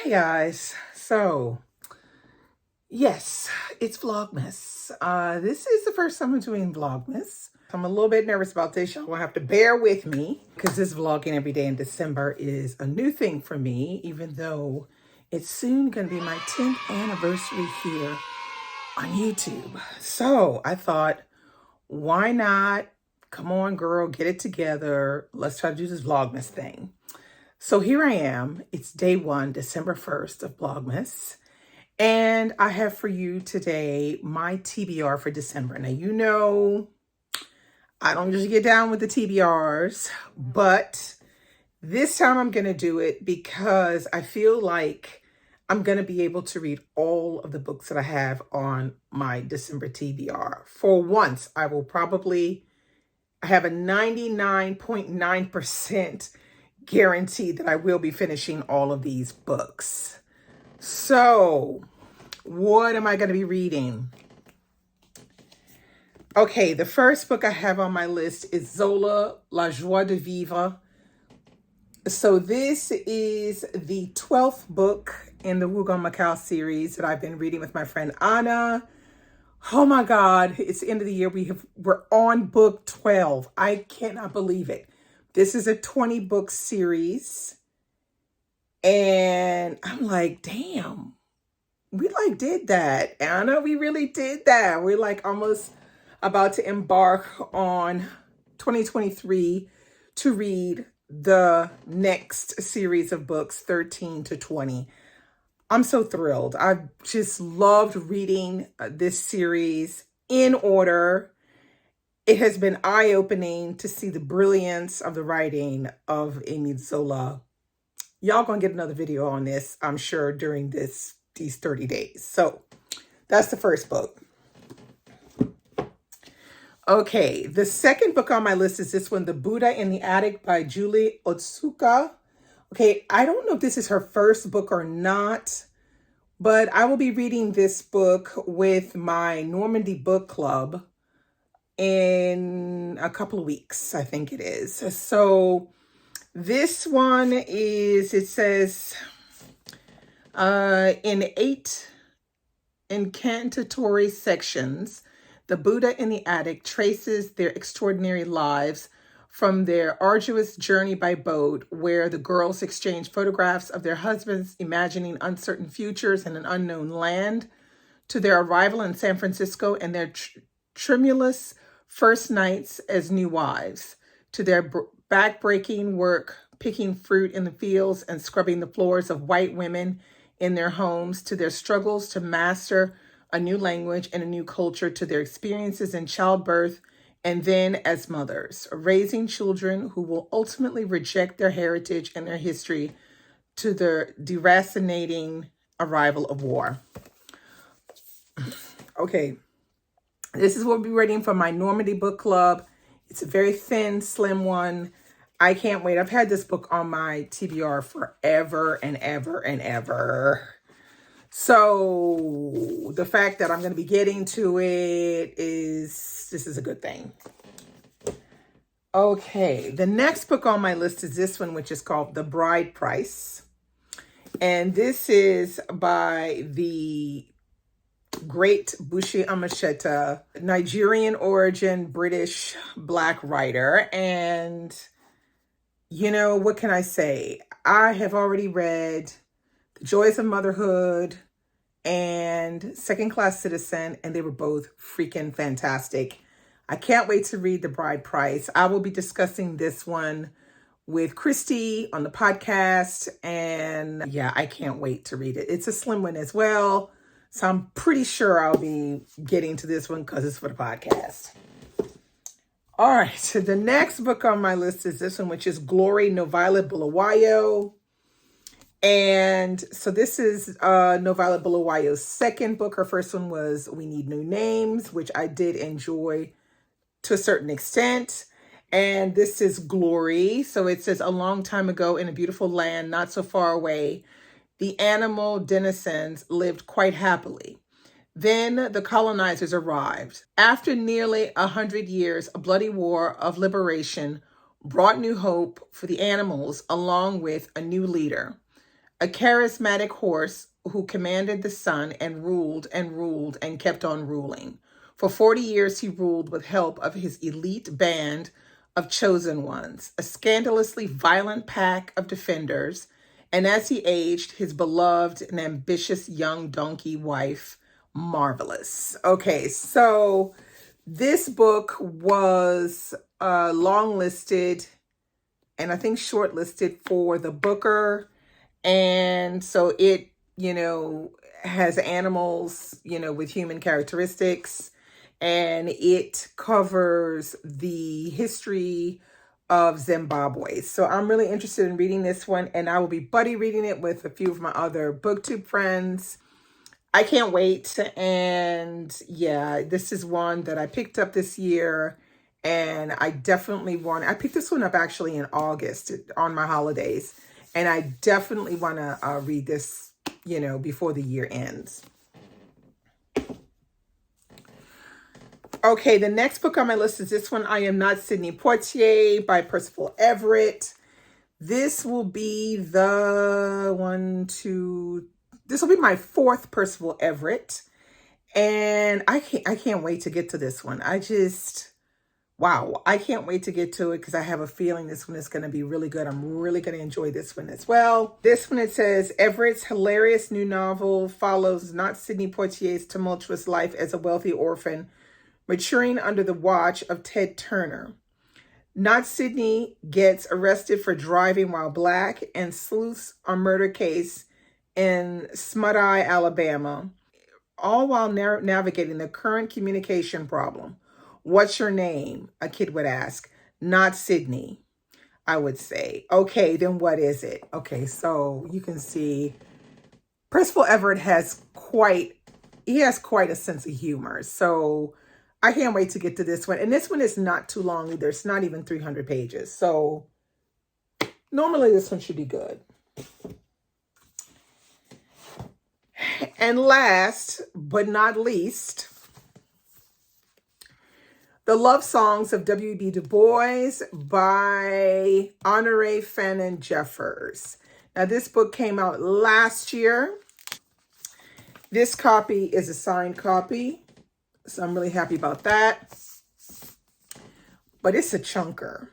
Hi guys. So yes, it's Vlogmas. This is the first time I'm doing Vlogmas. I'm a little bit nervous about this. Y'all will have to bear with me because this vlogging every day in December is a new thing for me, even though it's soon going to be my 10th anniversary here on YouTube. So I thought, why not? Come on, girl, get it together. Let's try to do this Vlogmas thing. So here I am. It's day one, December 1st of Vlogmas. And I have for you today my TBR for December. Now, you know, I don't usually get down with the TBRs, but this time I'm going to do it because I feel like I'm going to be able to read all of the books that I have on my December TBR. For once, I will probably have a 99.9% guarantee that I will be finishing all of these books. So, what am I going to be reading? Okay, the first book I have on my list is Zola, La Joie de Viva. So this is the 12th book in the Wu Gong Macau series that I've been reading with my friend Anna. Oh my God, it's the end of the year. We're on book 12. I cannot believe it. This is a 20-book series. And I'm like, damn, we did that. Anna, we really did that. We're almost about to embark on 2023 to read the next series of books, 13 to 20. I'm so thrilled. I've just loved reading this series in order. It has been eye-opening to see the brilliance of the writing of Émile Zola. Y'all gonna get another video on this, I'm sure, during these 30 days. So that's the first book. Okay, the second book on my list is this one, The Buddha in the Attic by Julie Otsuka. Okay, I don't know if this is her first book or not, but I will be reading this book with my Normandy book club in a couple of weeks, I think it is. So this one is, it says, in 8 incantatory sections, the Buddha in the Attic traces their extraordinary lives from their arduous journey by boat, where the girls exchange photographs of their husbands, imagining uncertain futures in an unknown land, to their arrival in San Francisco and their tremulous first nights as new wives, to their back-breaking work picking fruit in the fields and scrubbing the floors of white women in their homes, to their struggles to master a new language and a new culture, to their experiences in childbirth and then as mothers, raising children who will ultimately reject their heritage and their history, to the deracinating arrival of war. Okay, this is what we'll be reading for my Normandy book club. It's a very thin, slim one. I can't wait. I've had this book on my TBR forever and ever and ever. So the fact that I'm going to be getting to it this is a good thing. Okay, the next book on my list is this one, which is called The Bride Price. And this is by the great Bushi Amashita, Nigerian origin, British Black writer. And you know, what can I say? I have already read The Joys of Motherhood and Second Class Citizen, and they were both freaking fantastic. I can't wait to read The Bride Price. I will be discussing this one with Christy on the podcast, and yeah, I can't wait to read it. It's a slim one as well, so I'm pretty sure I'll be getting to this one because it's for the podcast. All right, so the next book on my list is this one, which is Glory, Novila Bulawayo. And so this is Novila Bulawayo's second book. Her first one was We Need New Names, which I did enjoy to a certain extent. And this is Glory. So it says, a long time ago in a beautiful land not so far away, the animal denizens lived quite happily. Then the colonizers arrived. After nearly 100 years, a bloody war of liberation brought new hope for the animals along with a new leader. a charismatic horse who commanded the sun and ruled and kept on ruling. For 40 years, he ruled with help of his elite band of chosen ones, a scandalously violent pack of defenders. And as he aged, his beloved and ambitious young donkey wife, marvelous. Okay, so this book was long listed and I think shortlisted for the Booker. And so it, has animals, with human characteristics. And it covers the history of Zimbabwe. So I'm really interested in reading this one, and I will be buddy reading it with a few of my other booktube friends. I can't wait. And yeah, this is one that I picked up this year, and I picked this one up actually in August on my holidays, and I definitely want to read this, before the year ends. Okay, the next book on my list is this one, I Am Not Sidney Poitier by Percival Everett. This will be this will be my fourth Percival Everett. And I can't wait to get to this one. Wow, I can't wait to get to it because I have a feeling this one is going to be really good. I'm really going to enjoy this one as well. This one, it says, Everett's hilarious new novel follows not Sidney Poitier's tumultuous life as a wealthy orphan, maturing under the watch of Ted Turner. Not Sidney gets arrested for driving while black and sleuths a murder case in Smut-Eye, Alabama, all while navigating the current communication problem. What's your name? A kid would ask. Not Sidney, I would say. Okay, then what is it? Okay, so you can see Percival Everett has quite a sense of humor. So I can't wait to get to this one. And this one is not too long either. It's not even 300 pages. So normally this one should be good. And last but not least, The Love Songs of W.B. Du Bois by Honoré Fannin Jeffers. Now, this book came out last year. This copy is a signed copy, so I'm really happy about that. But it's a chunker.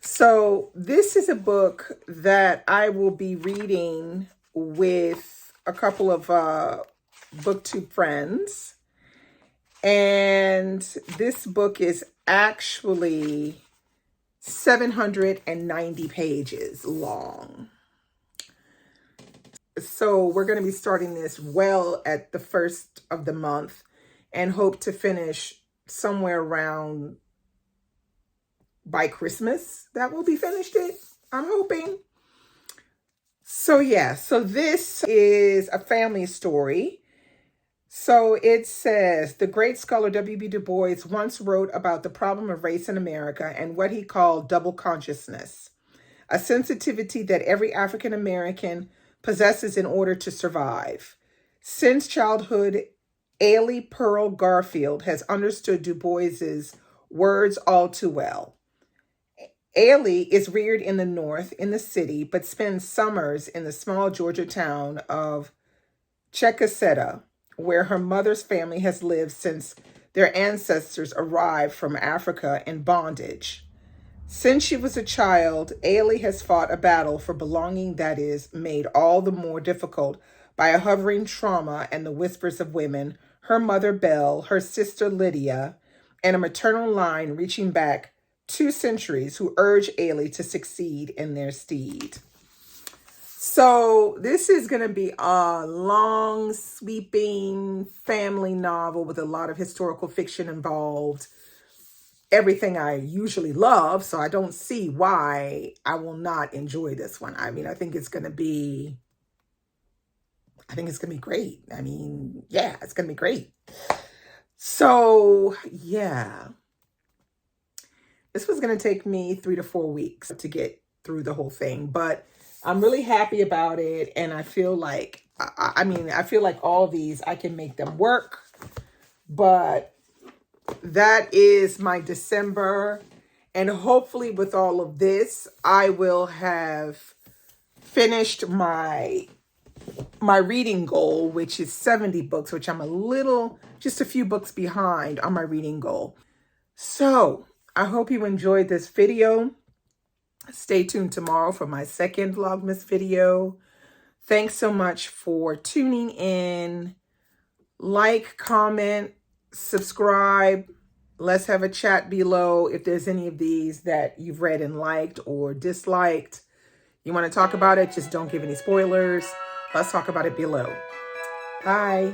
So this is a book that I will be reading with a couple of booktube friends. And this book is actually 790 pages long. So we're going to be starting this well at the first of the month and hope to finish somewhere around by Christmas. That will be finished it, I'm hoping. So yeah, so this is a family story. So it says, the great scholar W.B. Du Bois once wrote about the problem of race in America and what he called double consciousness, a sensitivity that every African American possesses in order to survive. Since childhood, Ailey Pearl Garfield has understood Du Bois's words all too well. Ailey is reared in the North, in the city, but spends summers in the small Georgia town of Checkasetta, where her mother's family has lived since their ancestors arrived from Africa in bondage. Since she was a child, Ailey has fought a battle for belonging that is made all the more difficult by a hovering trauma and the whispers of women, her mother Belle, her sister Lydia, and a maternal line reaching back 2 centuries who urge Ailey to succeed in their stead. So this is going to be a long, sweeping family novel with a lot of historical fiction involved. Everything I usually love, so I don't see why I will not enjoy this one. I mean, I think it's going to be great. I mean, yeah, it's going to be great. So, yeah. This was going to take me 3 to 4 weeks to get through the whole thing, but I'm really happy about it. And I feel like, I feel like all of these, I can make them work, but that is my December. And hopefully with all of this, I will have finished my reading goal, which is 70 books, which I'm just a few books behind on my reading goal. So I hope you enjoyed this video. Stay tuned tomorrow for my second Vlogmas video. Thanks so much for tuning in. Like, comment, subscribe. Let's have a chat below if there's any of these that you've read and liked or disliked. You want to talk about it, just don't give any spoilers. Let's talk about it below. Bye.